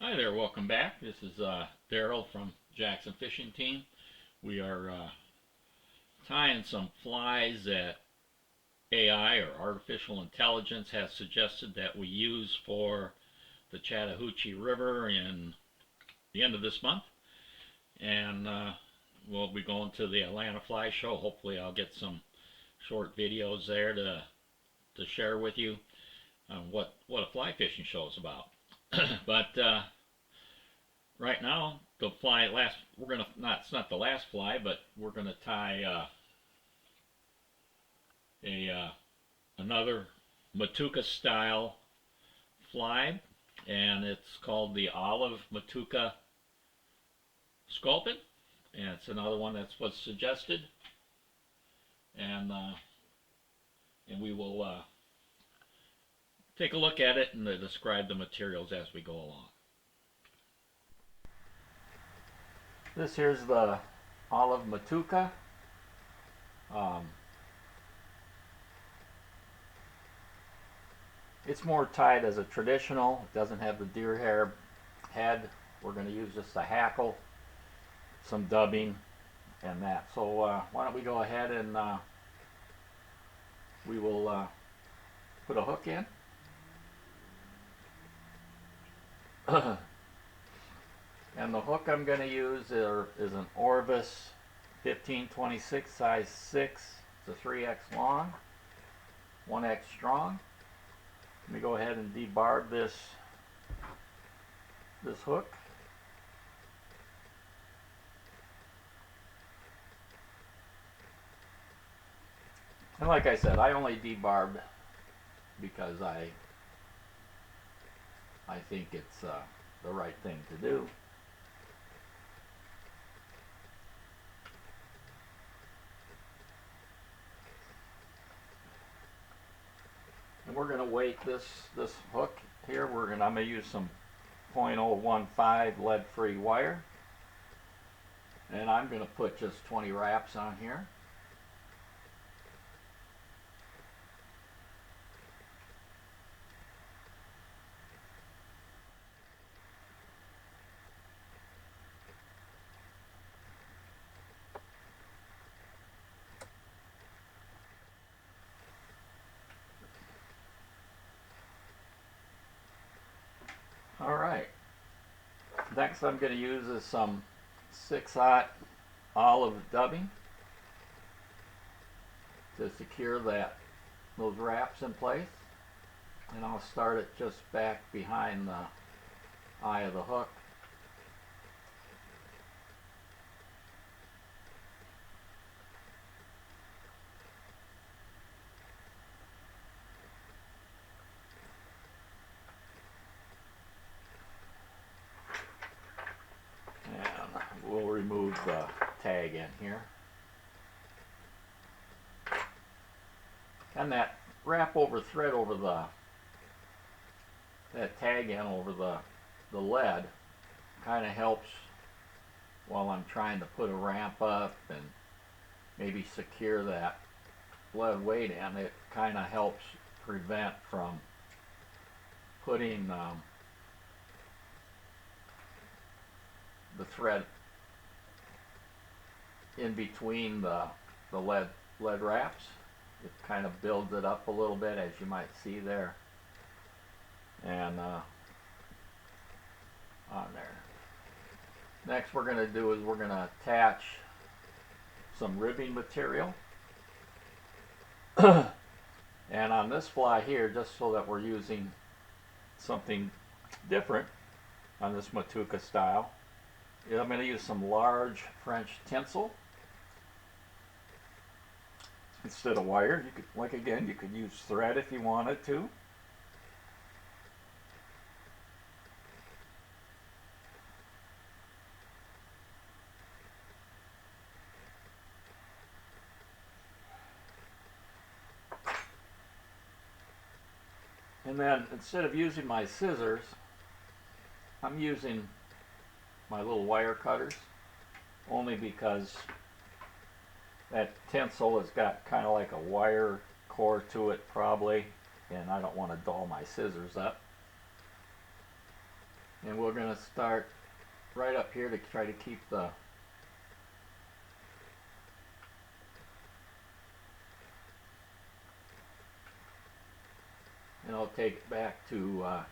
Hi there, welcome back. This is Daryl from Jackson Fishing Team. We are tying some flies that AI or artificial intelligence has suggested that we use for the Chattahoochee River in the end of this month. And we'll be going to the Atlanta Fly Show. Hopefully I'll get some short videos there to share with you on what a fly fishing show is about. But right now, the fly we're gonna not it's not the last fly, but we're gonna tie another Matuka style fly, and it's called the olive Matuka Sculpin, and it's another one that's what's suggested, and we will take a look at it and describe the materials as we go along. This here's the olive Matuka. It's more tied as a traditional. It doesn't have the deer hair head. We're going to use just a hackle, some dubbing, and that. So why don't we go ahead and we will put a hook in. And the hook I'm going to use is an Veevus 1526 size 6. It's a 3X long, 1X strong. Let me go ahead and debarb this hook. And like I said, I only debarbed because I think it's the right thing to do. And we're going to weight this hook here. I'm going to use some 0.015 lead-free wire, and I'm going to put just 20 wraps on here. Alright, next I'm going to use is some 6/0 olive dubbing to secure those wraps in place, and I'll start it just back behind the eye of the hook. And we'll remove the tag in here. And that wrap over thread over that tag in over the lead kind of helps while I'm trying to put a ramp up and maybe secure that lead weight in. It kind of helps prevent from putting the thread in between the lead wraps. It kind of builds it up a little bit, as you might see there, and on there. Next we're going to do is we're going to attach some ribbing material. And on this fly here, just so that we're using something different on this Matuka style, I'm going to use some large French tinsel instead of wire. You could, you could use thread if you wanted to. And then instead of using my scissors, I'm using my little wire cutters, only because that tinsel has got kind of like a wire core to it probably, and I don't want to dull my scissors up. And we're going to start right up here to try to keep the and I'll take it back to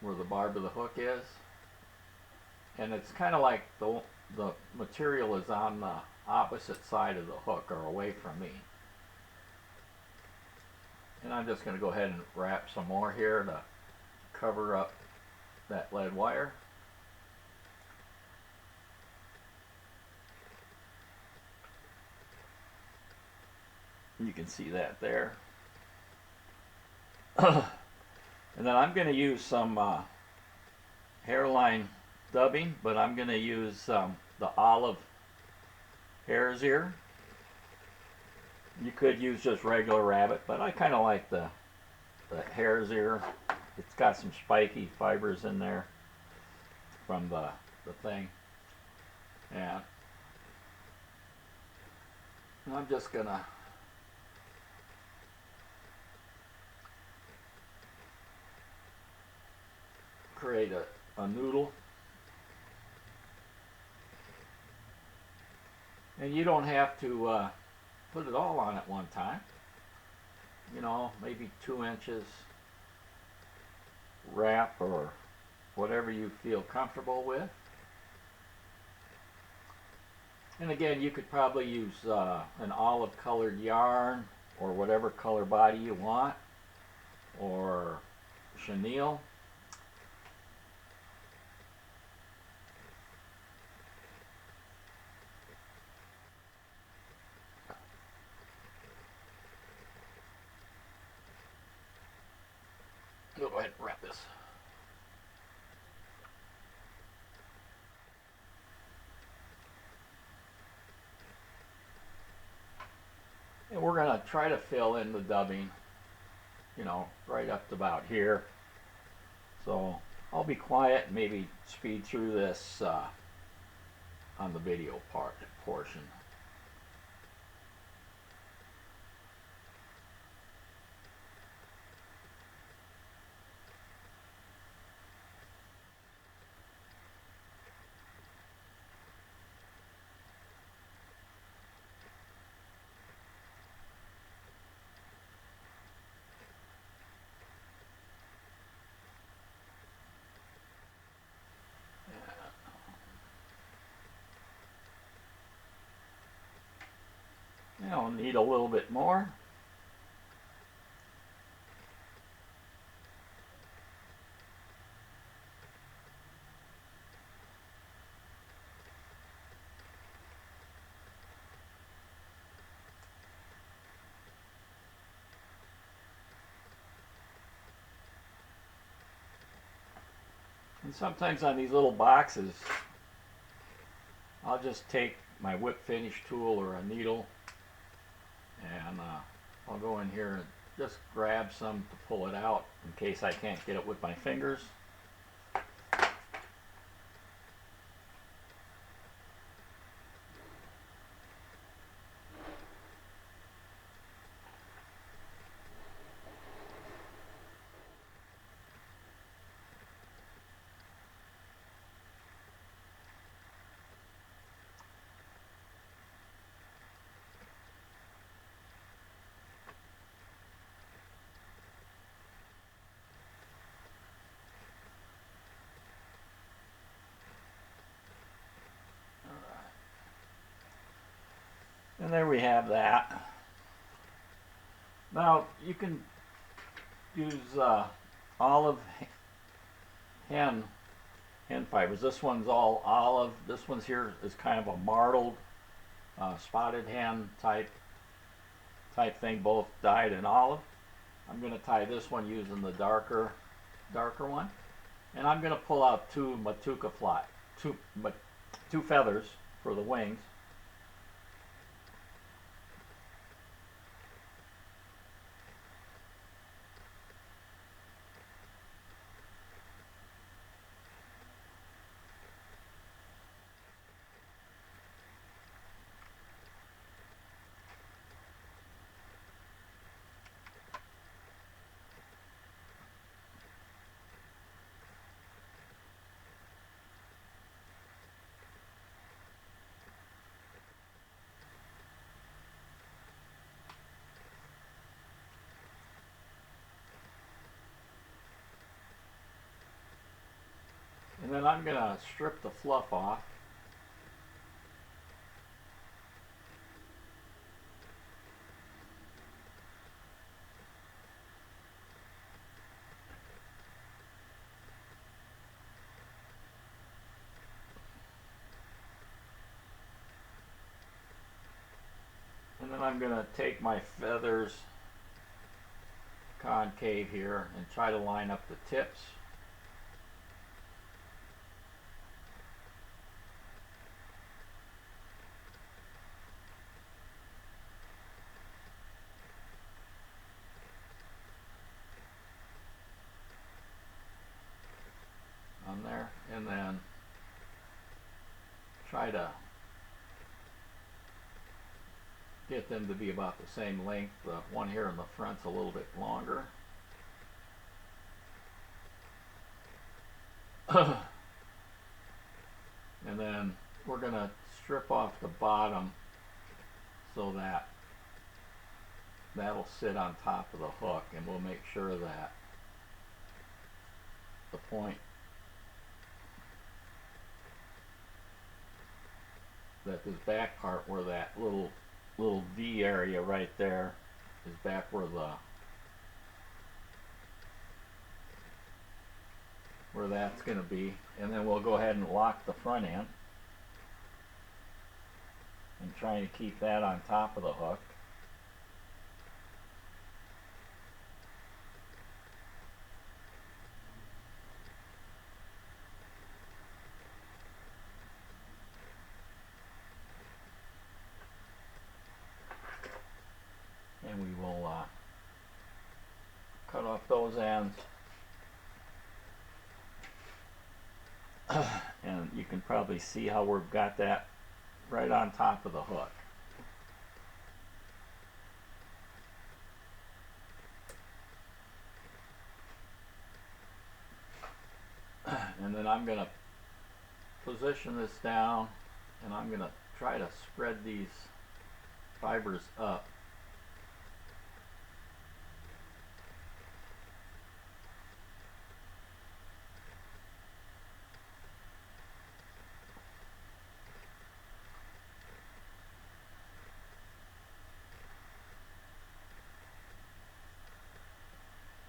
where the barb of the hook is, and it's kind of like the material is on the opposite side of the hook or away from me. And I'm just going to go ahead and wrap some more here to cover up that lead wire. You can see that there. And then I'm going to use some Hareline dubbing, but I'm going to use the olive hare's ear. You could use just regular rabbit, but I kind of like the hare's ear. It's got some spiky fibers in there from the thing. And I'm just going to create a noodle. And you don't have to put it all on at one time. You know, maybe 2 inches wrap or whatever you feel comfortable with. And again, you could probably use an olive colored yarn or whatever color body you want, or chenille. Go ahead and wrap this. And we're going to try to fill in the dubbing, you know, right up to about here. So I'll be quiet and maybe speed through this on the video portion. I'll need a little bit more. And sometimes on these little boxes, I'll just take my whip finish tool or a needle, and I'll go in here and just grab some to pull it out in case I can't get it with my fingers. And there we have that. Now you can use olive hen fibers. This one's all olive. This one's here is kind of a marbled spotted hen type thing, both dyed in olive. I'm going to tie this one using the darker one, and I'm going to pull out two Matuka two feathers for the wings. And then I'm going to strip the fluff off. And then I'm going to take my feathers concave here and try to line up the tips. On there, and then try to get them to be about the same length. The one here in the front's a little bit longer. And then we're going to strip off the bottom so that that'll sit on top of the hook, and we'll make sure that the point, that this back part where that little V area right there is back where that's going to be. And then we'll go ahead and lock the front end and try to keep that on top of the hook. And we will cut off those ends. And you can probably see how we've got that right on top of the hook. And then I'm going to position this down, and I'm going to try to spread these fibers up.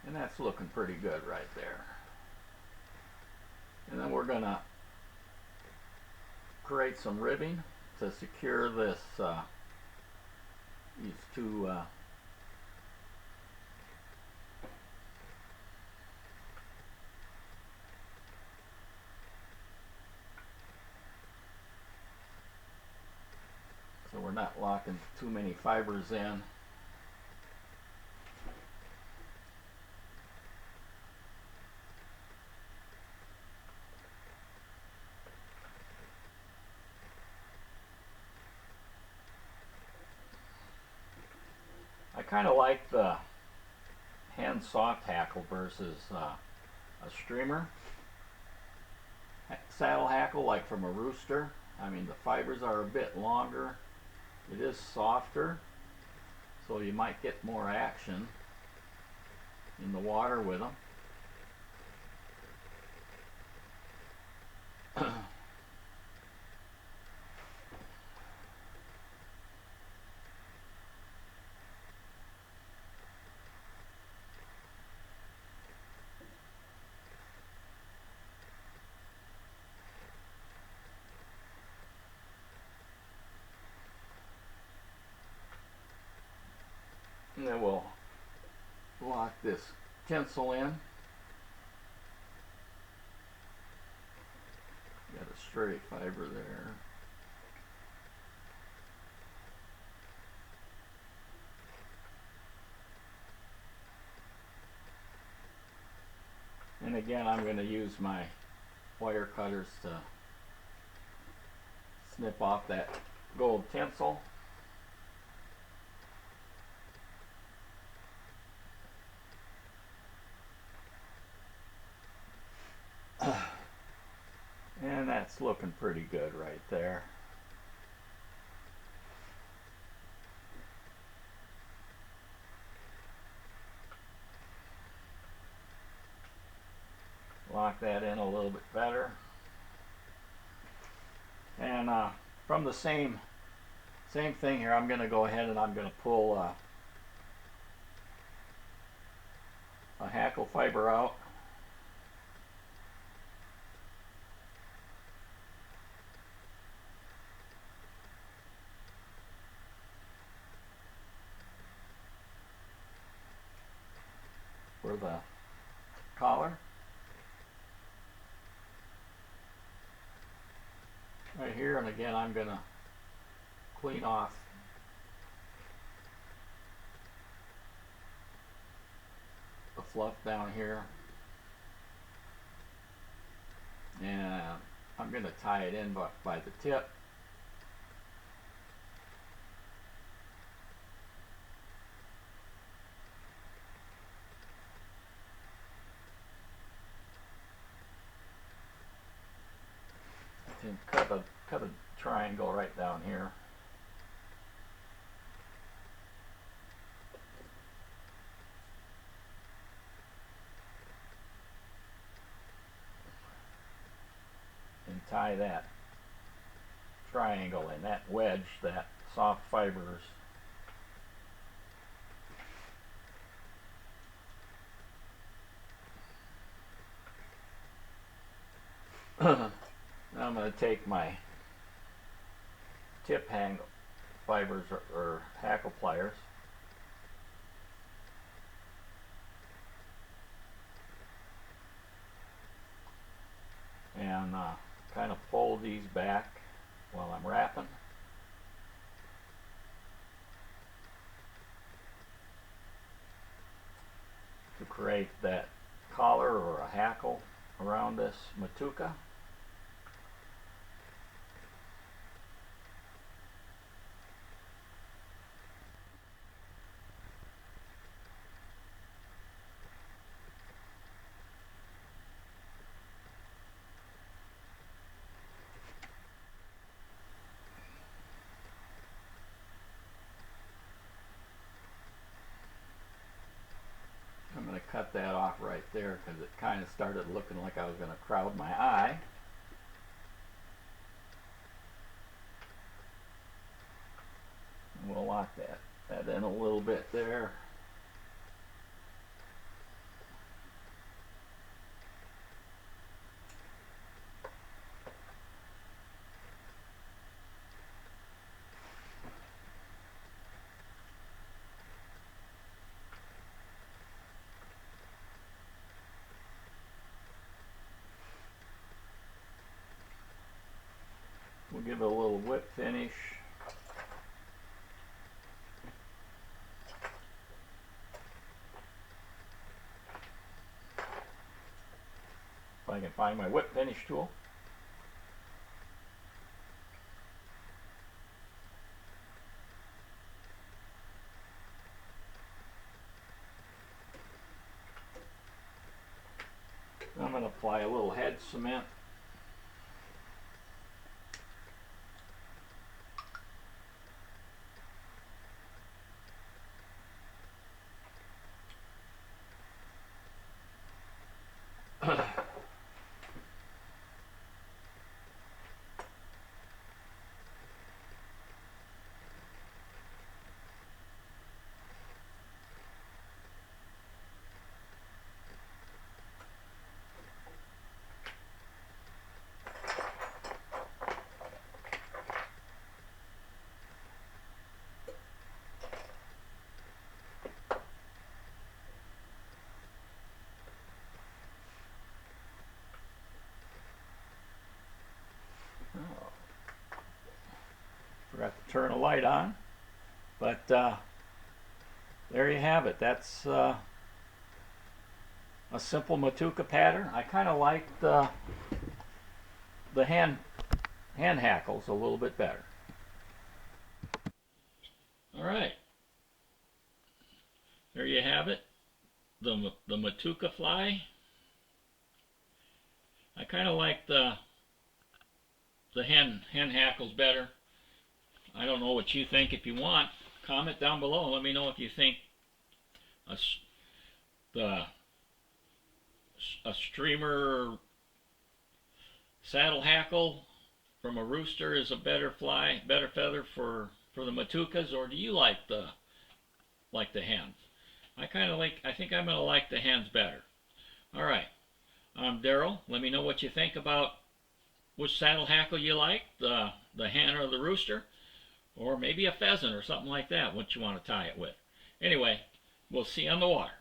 And that's looking pretty good right there. And then we're going to create some ribbing to secure this, these two so we're not locking too many fibers in. I kind of like the hand soft hackle versus a streamer saddle hackle, like from a rooster. I mean, the fibers are a bit longer. It is softer, so you might get more action in the water with them. And then we'll lock this tinsel in. Got a straight fiber there. And again, I'm going to use my wire cutters to snip off that gold tinsel. And that's looking pretty good right there. Lock that in a little bit better. And from the same thing here, I'm going to go ahead and I'm going to pull a hackle fiber out. For the collar. Right here, and again I'm going to clean off the fluff down here, and I'm going to tie it in by the tip. And cut a triangle right down here. And tie that triangle in, that wedge, that soft fibers. Now I'm going to take my tip hang fibers or hackle pliers, and kind of fold these back while I'm wrapping. To create that collar or a hackle around this Matuka. I'm going to cut that off right there because it kind of started looking like I was going to crowd my eye. And we'll lock that in a little bit there. We'll give it a little whip finish. If I can find my whip finish tool. I'm going to apply a little head cement. Forgot to turn a light on, but there you have it. That's a simple Matuka pattern. I kind of like the hand hackles a little bit better. All right, there you have it. The Matuka fly. I kind of like the hand hackles better. I don't know what you think. If you want, comment down below. Let me know if you think a streamer saddle hackle from a rooster is a better feather for the Matukas, or do you like the hens? I think I'm gonna like the hens better. All right, Daryl. Let me know what you think about which saddle hackle you like, the hen or the rooster, or maybe a pheasant or something like that. What you want to tie it with. Anyway, we'll see you on the water.